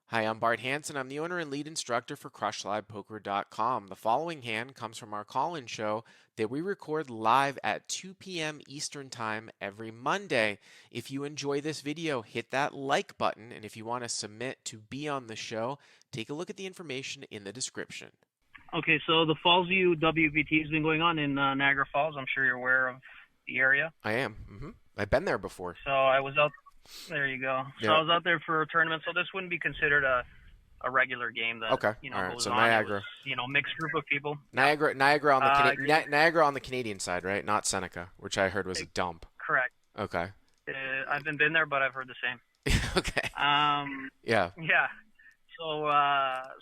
Hi, I'm Bart Hanson. I'm the owner and lead instructor for CrushLivePoker.com. The following hand comes from our call-in show that we record live at 2 p.m. Eastern Time every Monday. If you enjoy this video, hit that like button, and if you want to submit to be on the show, take a look at the information in the description. Okay, so the Fallsview WPT has been going on in Niagara Falls. I'm sure you're aware of the area. I am. I've been there before. So I was out. There you go. So Yeah. I was out there for a tournament. So this wouldn't be considered a regular game that Okay. you know All right. goes So on. Niagara. It was, mixed group of people. Niagara on the Yeah. Niagara on the Canadian side, right? Not Seneca, which I heard was a dump. Correct. Okay. I haven't been there, but I've heard the same. Okay. Yeah. Yeah. So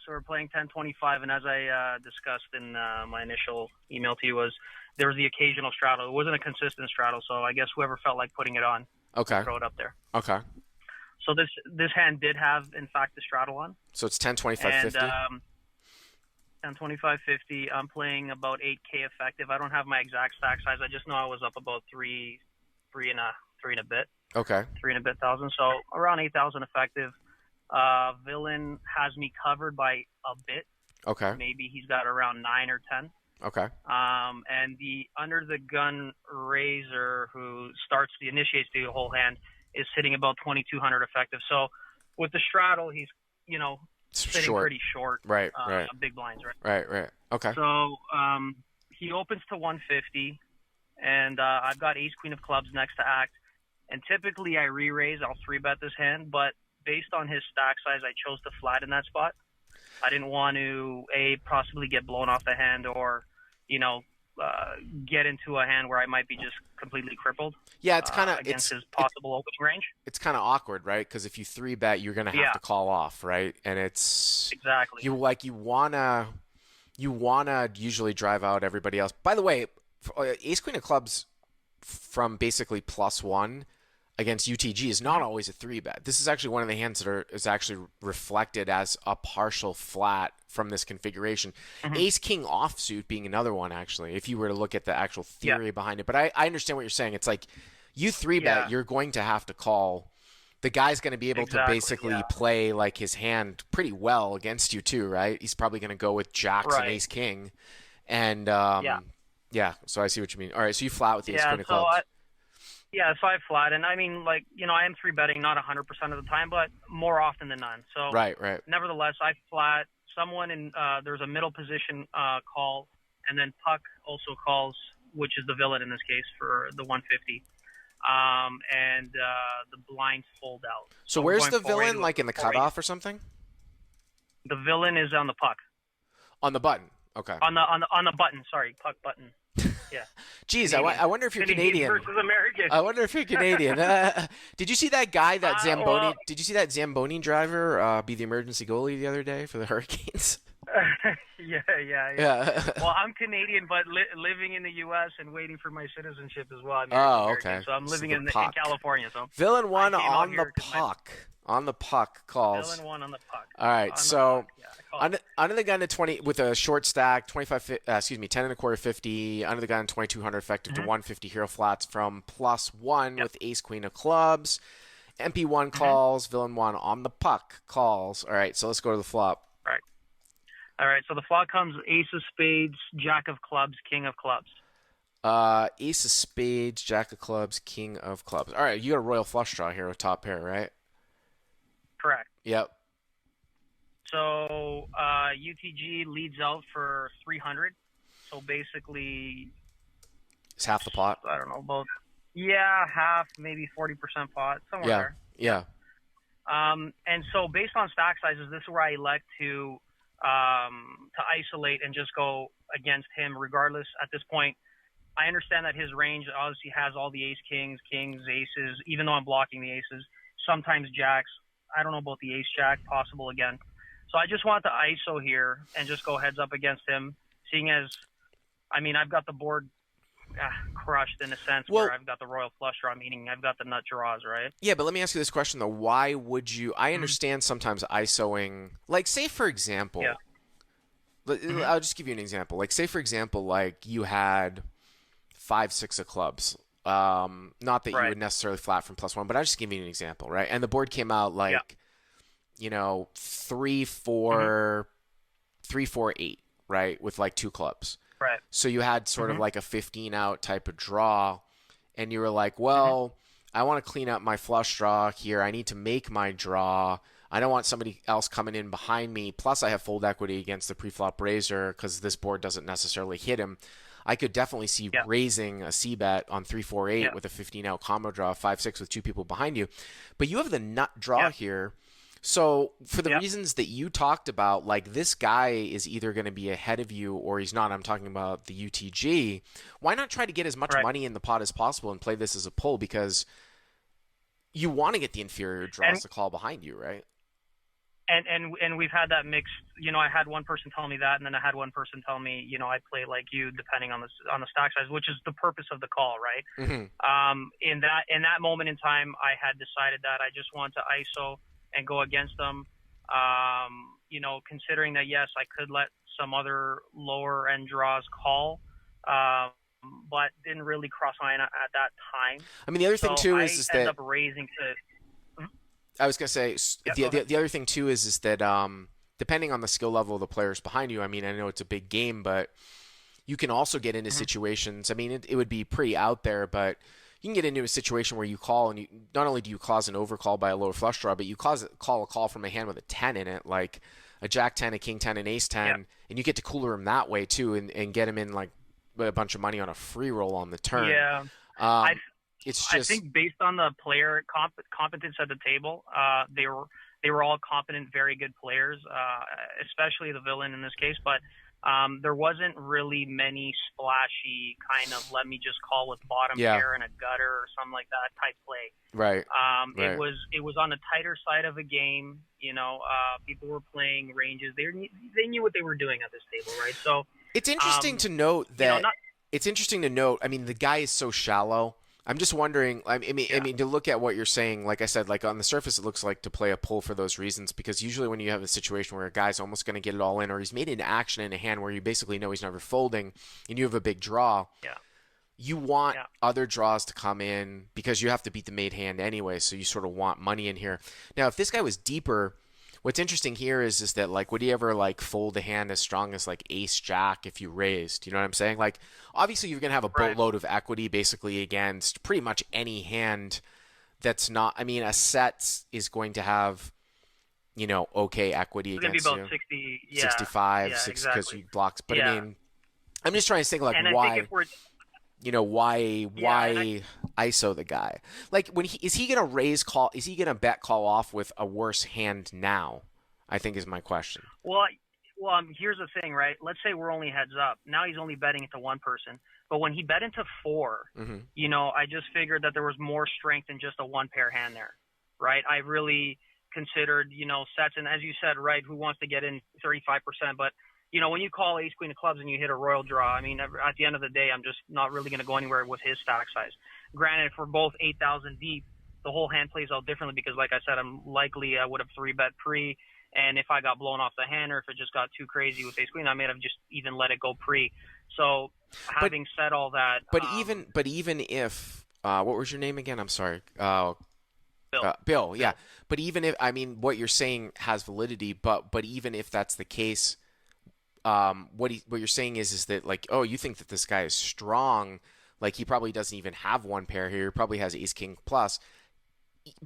we're playing 10-25, and as I discussed in my initial email to you, was there was the occasional straddle. It wasn't a consistent straddle, so I guess whoever felt like putting it on, Okay. throw it up there. Okay. So this hand did have, in fact, the straddle on. So it's 10, 25, 50? 10, 25, 50. I'm playing about 8K effective. I don't have my exact stack size. I just know I was up about three and a bit. Okay. 3 and a bit thousand. So around 8,000 effective. Villain has me covered by a bit. Okay. Maybe he's got around 9 or 10. Okay. And the under the gun raiser who initiates the whole hand is sitting about 2,200 effective. So with the straddle, he's sitting pretty short. Right. Right. Big blinds, right? Right. Okay. So he opens to 150, and I've got ace queen of clubs next to act. And typically I re-raise. I'll 3-bet this hand, but based on his stack size, I chose to flat in that spot. I didn't want to possibly get blown off the hand or get into a hand where I might be just completely crippled. Yeah, it's kind of against his possible opening range. It's kind of awkward, right? Because if you 3-bet, you're gonna have to call off, right? And it's exactly you wanna usually drive out everybody else. By the way, ace queen of clubs from basically +1 against UTG is not always a 3-bet. This is actually one of the hands that is actually reflected as a partial flat from this configuration. Mm-hmm. Ace king offsuit being another one, actually, if you were to look at the actual theory behind it. But I understand what you're saying. It's like you 3-bet, you're going to have to call. The guy's going to be able to basically play like his hand pretty well against you too, right? He's probably going to go with jacks and ace king. And so I see what you mean. All right, so you flat with the ace queen of clubs. So I flat, and I mean, I am 3-betting not 100% of the time, but more often than none. So right. Nevertheless, I flat. Someone in there's a middle position call, and then puck also calls, which is the villain in this case for the 150, and the blinds fold out. So where's the villain? Like in the cutoff or something? The villain is on the puck. On the button. Okay. On the button. Sorry, puck button. Yeah. Geez, I wonder if you're Canadian. Versus American. I wonder if you're Canadian. Did you see that guy, that Zamboni? Did you see that Zamboni driver be the emergency goalie the other day for the Hurricanes? Yeah. Well, I'm Canadian, but living in the U.S. and waiting for my citizenship as well. Okay. So I'm living in California. So Villain one on the puck. On the puck calls. Villain one on the puck. All right, so under the gun to 20 with a short stack, 10 and a quarter 50. Under the gun 2,200 effective to 150 hero flats from +1 with ace queen of clubs. MP1 calls. Villain one on the puck calls. All right, so let's go to the flop. All right, so the flop comes ace of spades, jack of clubs, king of clubs. Ace of spades, jack of clubs, king of clubs. All right, you got a royal flush draw here with top pair, right? Correct. Yep. So UTG leads out for 300. So basically, it's half the pot. I don't know, about half, maybe 40% pot, somewhere there. Yeah. And so based on stack sizes, this is where I elect to isolate and just go against him regardless. At this point, I understand that his range obviously has all the ace kings, aces, even though I'm blocking the aces, sometimes jacks. I don't know about the ace jack, possible again. So I just want to ISO here and just go heads up against him, seeing as, I've got the board crushed in a sense where I've got the royal flush draw, meaning I've got the nut draws, right? Yeah, but let me ask you this question, though. Why would you – I understand sometimes ISOing – like, say, for example I'll just give you an example. Like, say, for example, like you had 5, 6 of clubs. Not that you would necessarily flat from +1, but I'll just give you an example, right? And the board came out like three, Mm-hmm. four, 3, 4, 8, right, with like two clubs. Right. So you had sort of Mm-hmm. like a 15 out type of draw, and you were like, Mm-hmm. well, I want to clean up my flush draw here. I need to make my draw. I don't want somebody else coming in behind me. Plus, I have fold equity against the preflop raiser because this board doesn't necessarily hit him. I could definitely see Yeah. raising a C bet on 3, 4, 8 Yeah. with a 15 out combo draw, 5, 6 with two people behind you. But you have the nut draw Yeah. here. So, for the Yeah. reasons that you talked about, like this guy is either going to be ahead of you or he's not. I'm talking about the UTG. Why not try to get as much Right. money in the pot as possible and play this as a pull? Because you want to get the inferior draws And to call behind you, right? and we've had that mixed. I had one person tell me that, and then I had one person tell me, I play like you, depending on the stack size, which is the purpose of the call, right? Mm-hmm. In that moment in time, I had decided that I just want to ISO and go against them. Considering that yes, I could let some other lower end draws call, but didn't really cross my mind at that time. I mean, the other thing So too I is end that up raising to. Mhm. I was gonna say Yeah, the, go the ahead. the other thing too is that depending on the skill level of the players behind you, I mean, I know it's a big game, but you can also get into Mhm. situations. I mean, it would be pretty out there, but you can get into a situation where you call and you not only do you cause an overcall by a lower flush draw, but you call a call from a hand with a 10 in it, like a Jack 10, a King 10, an Ace Yeah. 10, and you get to cooler him that way too, and get him in like a bunch of money on a free roll on the turn. Yeah. I Um, it's I just think based on the player competence at the table, they were all competent, very good players, especially the villain in this case. But there wasn't really many splashy kind of let me just call with bottom yeah, pair and a gutter or something like that type play. right, It right. was on the tighter side of a game. People were playing ranges. They knew what they were doing at this table, right? So It's interesting um, to note that not it's interesting to note. I mean, the guy is so shallow. I'm just wondering. I yeah, mean, to look at what you're saying, like I said, like on the surface, it looks like to play a pull for those reasons. Because usually, when you have a situation where a guy's almost going to get it all in, or he's made an action in a hand where you basically know he's never folding, and you have a big draw, yeah, you want yeah. other draws to come in because you have to beat the made hand anyway. So you sort of want money in here. Now, if this guy was deeper, what's interesting here is that like would he ever like fold a hand as strong as like ace jack if you raised? You know what I'm saying? Like obviously you're gonna have a Right. boatload of equity basically against pretty much any hand that's not. I mean, a set is going to have okay equity It's gonna be against about you, 60. Yeah, 65, yeah, 6 because exactly. you blocks. But I Yeah, mean, I'm just trying to think like and I think if why we're yeah, and I why ISO the guy? Like when he gonna raise call? Is he gonna bet call off with a worse hand now? I think is my question. well, here's the thing, right? Let's say we're only heads up. Now he's only betting into one person, but when he bet into four, Hmm. I just figured that there was more strength in just a one pair hand there, right? I really considered, sets, and as you said, right, who wants to get in 35%? But when you call ace queen of clubs and you hit a royal draw, I mean, at the end of the day, I'm just not really going to go anywhere with his stack size. Granted, for both 8,000 deep, the whole hand plays out differently because, like I said, I would have three bet pre, and if I got blown off the hand or if it just got too crazy with ace queen, I may have just even let it go pre. So, But having said all that, even if what was your name again? I'm sorry. Bill, Bill. Yeah. Bill, But even if I mean what you're saying has validity, but even if that's the case, what you're saying is that like oh you think that this guy is strong, like he probably doesn't even have one pair here. He probably has ace king plus.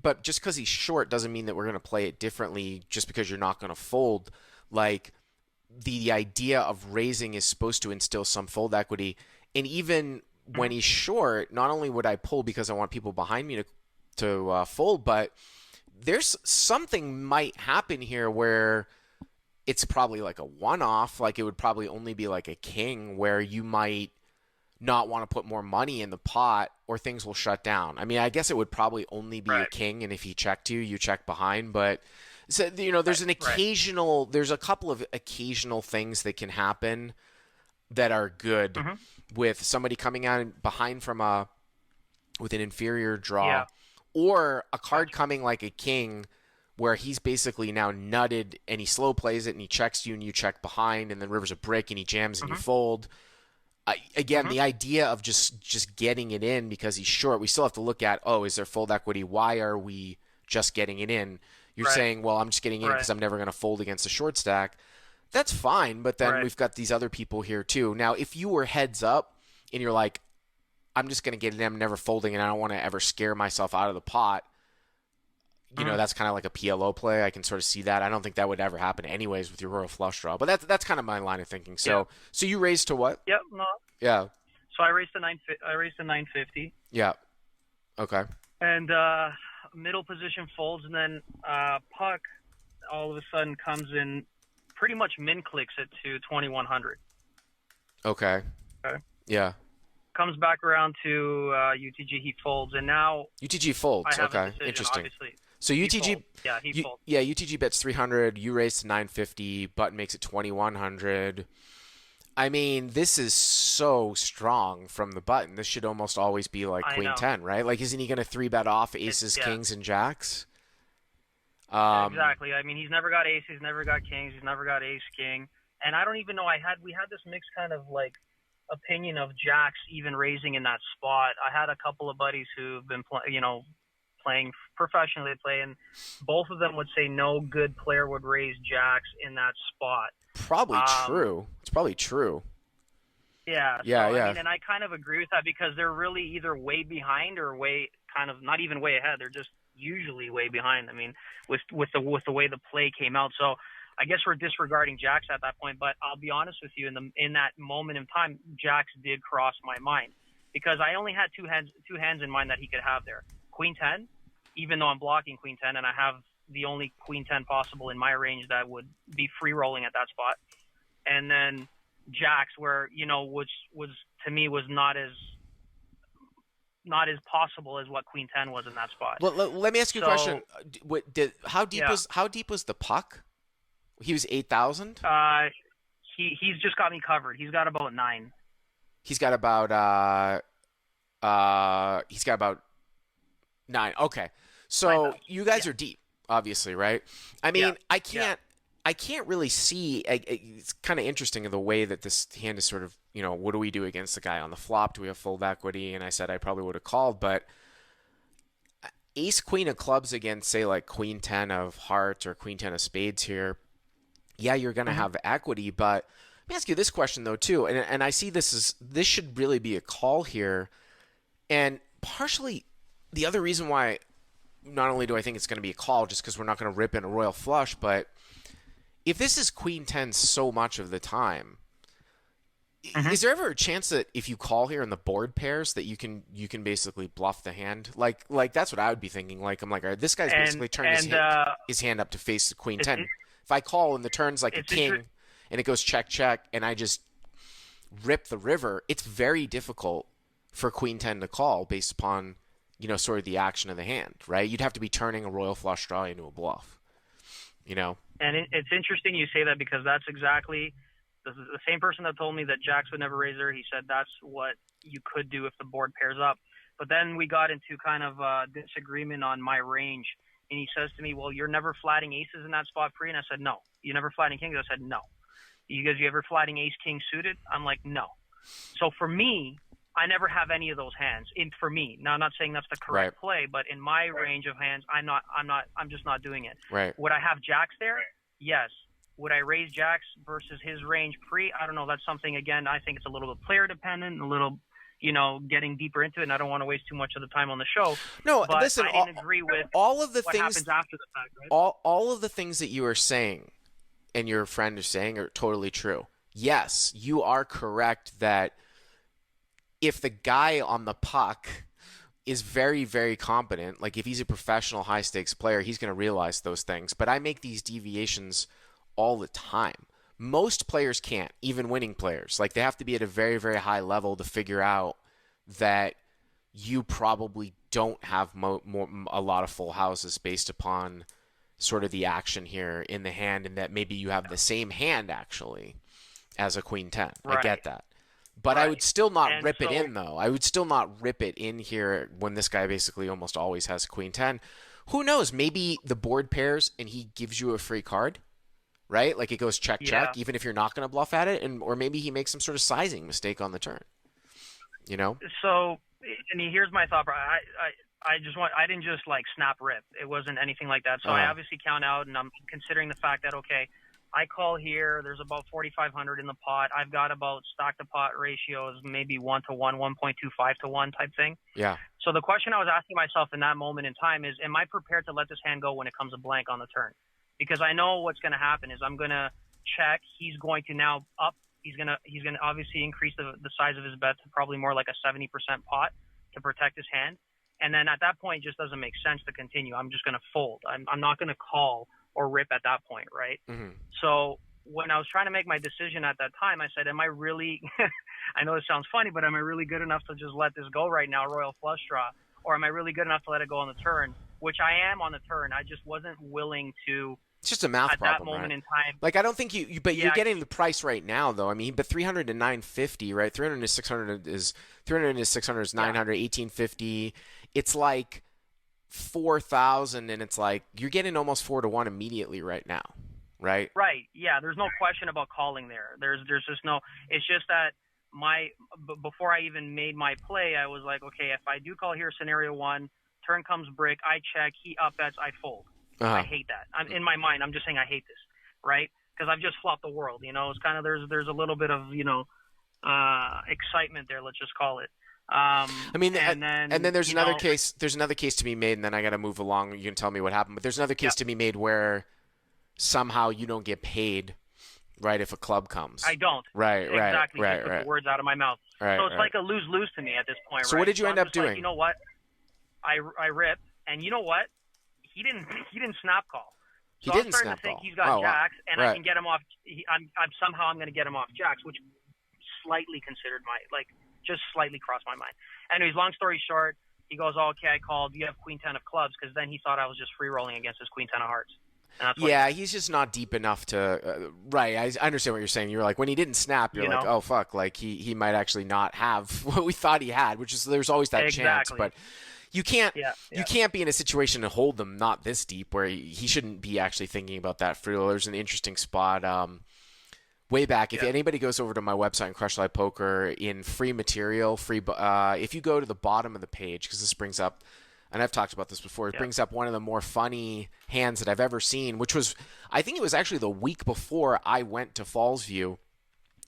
But just because he's short doesn't mean that we're going to play it differently just because you're not going to fold. Like the idea of raising is supposed to instill some fold equity. And even when mm-hmm, he's short, not only would I pull because I want people behind me to fold, but there's something might happen here where it's probably like a one-off. Like it would probably only be like a king where you might not want to put more money in the pot or things will shut down. I mean, I guess it would probably only be a right, king, and if he checked you, you check behind. But so right, right, there's a couple of occasional things that can happen that are good mm-hmm, with somebody coming out behind from a with an inferior draw, yeah, or a card gotcha, coming like a king where he's basically now nutted and he slow plays it and he checks you and you check behind and then river's a brick and he jams and you mm-hmm, fold. Again, mm-hmm, the idea of just getting it in because he's short, we still have to look at, oh, is there fold equity? Why are we just getting it in? You're Right. saying, well, I'm just getting in Right. because I'm never going to fold against a short stack. That's fine, but then Right. we've got these other people here too. Now, if you were heads up and you're like, I'm just going to get in, I'm never folding, and I don't want to ever scare myself out of the pot, Mhm. that's kind of like a PLO play. I can sort of see that. I don't think that would ever happen anyways with your royal flush draw, but that's kind of my line of thinking. Yeah. So you raised to what? Yep. No. Yeah. So I raised to 950, Yeah. Okay. and middle position folds, and then puck all of a sudden comes in, pretty much min clicks it to 2100. Okay. Okay. Yeah. Comes back around to UTG, he folds, and now UTG I folds. have a Okay. decision. Interesting. Obviously, So he UTG, folds. Yeah, he folds. yeah, UTG bets 300. You raise to 950. Button makes it 2100. I mean, this is so strong from the button. This should almost always be like I Queen know. 10, right? Like, isn't he going to three bet off aces, Yeah. kings, and jacks? Exactly. I mean, he's never got ace, he's never got kings, he's never got ace king, and I don't even know. We had this mixed kind of like opinion of jacks even raising in that spot. I had a couple of buddies who've been playing professionally, and both of them would say no good player would raise jacks in that spot. Probably true. It's probably true. Yeah. Yeah, So, yeah. I mean, and I kind of agree with that because they're really either way behind or way kind of not even way ahead. They're just usually way behind. I mean, with the way the play came out. So I guess we're disregarding jacks at that point. But I'll be honest with you, in that moment in time, jacks did cross my mind because I only had two hands in mind that he could have there. Queen 10, even though I'm blocking Queen 10 and I have the only Queen 10 possible in my range that would be free rolling at that spot, and then jacks where which was to me was not as possible as what Queen 10 was in that spot. Well, let me ask you a question. How deep Yeah. was the puck? He was 8,000. He's just got me covered. He's got about 9. He's got about 9. Okay, so you guys are deep, obviously, right? I mean, Yeah. I can't really see. It's kind of interesting in the way that this hand is sort of, what do we do against the guy on the flop? Do we have full equity? And I said I probably would have called, but ace queen of clubs against, say, like Queen 10 of hearts or Queen 10 of spades here, yeah, you're going to have equity. But let me ask you this question though too, and I see this should really be a call here, and partially the other reason why not only do I think it's going to be a call just because we're not going to rip in a royal flush, but if this is Queen 10 so much of the time, is there ever a chance that if you call here in the board pairs that you can basically bluff the hand? Like that's what I would be thinking. Like I'm like, all right, this guy's basically turning his hand up to face the Queen 10. If I call and the turn's like a king and it goes check check and I just rip the river, it's very difficult for Queen 10 to call based upon sort of the action of the hand, right? You'd have to be turning a royal flush draw into a bluff, And it's interesting you say that because that's exactly the same person that told me that jacks would never raise there. He said that's what you could do if the board pairs up. But then we got into kind of disagreement on my range. And he says to me, well, you're never flatting aces in that spot pre? And I said, no. You never flatting kings? I said, no. You ever flatting ace king suited? I'm like, no. So for me, I never have any of those hands. For me, now I'm not saying that's the correct play, but in my range of hands, I'm just not doing it. Right. Would I have jacks there? Yes. Would I raise jacks versus his range pre? I don't know. That's something, again, I think it's a little bit player dependent, a little, getting deeper into it, and I don't want to waste too much of the time on the show. No, but listen, I didn't agree with all of the what things happens after the fact, right? all of the things that you are saying and your friend is saying are totally true. Yes, you are correct that if the guy on the puck is very, very competent, like if he's a professional high stakes player, he's going to realize those things. But I make these deviations all the time. Most players can't, even winning players. Like they have to be at a very, very high level to figure out that you probably don't have a lot of full houses based upon sort of the action here in the hand, and that maybe you have the same hand actually as a Queen 10. Right. I get that. But I would still not rip it so- in, though. I would still not rip it in here when this guy basically almost always has Queen 10. Who knows? Maybe the board pairs and he gives you a free card, right? Like it goes check, check, even if you're not going to bluff at it. Or maybe he makes some sort of sizing mistake on the turn, So, and here's my thought. I didn't just like snap rip. It wasn't anything like that. So I obviously count out, and I'm considering the fact that, okay, I call here, there's about 4,500 in the pot. I've got about stock to pot ratios, maybe 1 to 1, 1.25 to 1 type thing. Yeah. So the question I was asking myself in that moment in time is, am I prepared to let this hand go when it comes a blank on the turn? Because I know what's going to happen is I'm going to check. He's going to now up. He's going to obviously increase the size of his bet to probably more like a 70% pot to protect his hand. And then at that point, it just doesn't make sense to continue. I'm just going to fold. I'm not going to call or rip at that point, right? Mm-hmm. So when I was trying to make my decision at that time, I said, am I really – I know it sounds funny, but am I really good enough to just let this go right now, royal flush draw? Or am I really good enough to let it go on the turn, which I am on the turn. I just wasn't willing to – it's just a math problem, at that moment in time. Like, I don't think but you're getting the price right now, though. I mean, but 300 to 950, right? 300 to 600 is 900, 1850. It's like 4,000, and it's like you're getting almost 4 to 1 immediately right now, right? Right. Yeah. There's no question about calling there. There's just no. It's just that before I even made my play, I was like, okay, if I do call here, scenario 1, turn comes brick, I check, he up bets, I fold. I hate that. In my mind, I'm just saying I hate this, right? Because I've just flopped the world. It's kind of there's a little bit of excitement there. Let's just call it. I mean, and then there's another case. There's another case to be made, and then I got to move along. You can tell me what happened, but there's another case to be made where somehow you don't get paid, right? If a club comes, I don't. Right. Exactly. Just put the words out of my mouth. Right. So it's like a lose-lose to me at this point. So right? what did you end up doing? Like, you know what? I rip, and you know what? He didn't snap call. So He didn't I'm starting snap to think call. he's got jacks, and right. I can get him off. I'm going to get him off jacks, which slightly considered just slightly crossed my mind. Anyways, long story short, he goes, oh, okay, I called. You have queen 10 of clubs, because then he thought I was just free rolling against his queen 10 of hearts. Yeah, he's just not deep enough to. Right, I understand what you're saying. You're like, when he didn't snap, you're like, oh fuck, like he might actually not have what we thought he had, which is there's always that chance, but. You can't you can't be in a situation to hold them not this deep where he shouldn't be actually thinking about that free roll. There's an interesting spot way back. If anybody goes over to my website, Crush Live Poker, in free material, if you go to the bottom of the page, because this brings up, and I've talked about this before, it brings up one of the more funny hands that I've ever seen, which was, I think it was actually the week before I went to Fallsview,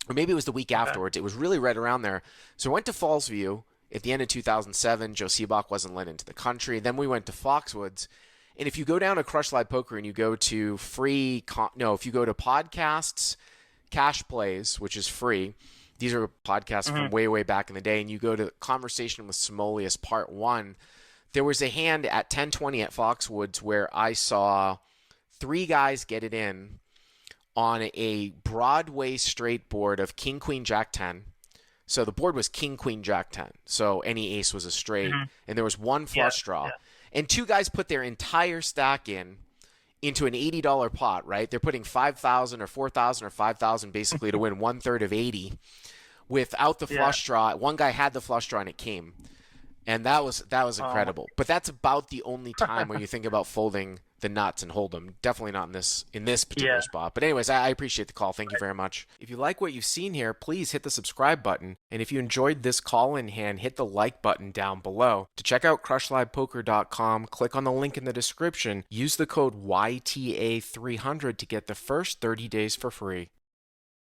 or maybe it was the week afterwards. It was really right around there. So I went to Fallsview. At the end of 2007, Joe Seabach wasn't let into the country. Then we went to Foxwoods. And if you go down to Crush Live Poker and you go to if you go to podcasts, cash plays, which is free, these are podcasts from way, way back in the day, and you go to Conversation with Simoleus Part 1, there was a hand at 1020 at Foxwoods where I saw 3 guys get it in on a Broadway straight board of King, Queen, Jack 10. So the board was King, Queen, Jack 10. So any ace was a straight. And there was one flush draw. Yeah. And 2 guys put their entire stack into an $80 pot, right? They're putting $5,000 or $4,000 or $5,000 basically to win 1/3 of 80 without the flush draw. One guy had the flush draw and it came. And that was incredible. But that's about the only time where you think about folding the nuts and hold them. Definitely not in this particular spot. But anyways, I appreciate the call. Thank you very much. If you like what you've seen here, please hit the subscribe button. And if you enjoyed this call-in hand, hit the like button down below. To check out crushlivepoker.com, click on the link in the description. Use the code YTA300 to get the first 30 days for free.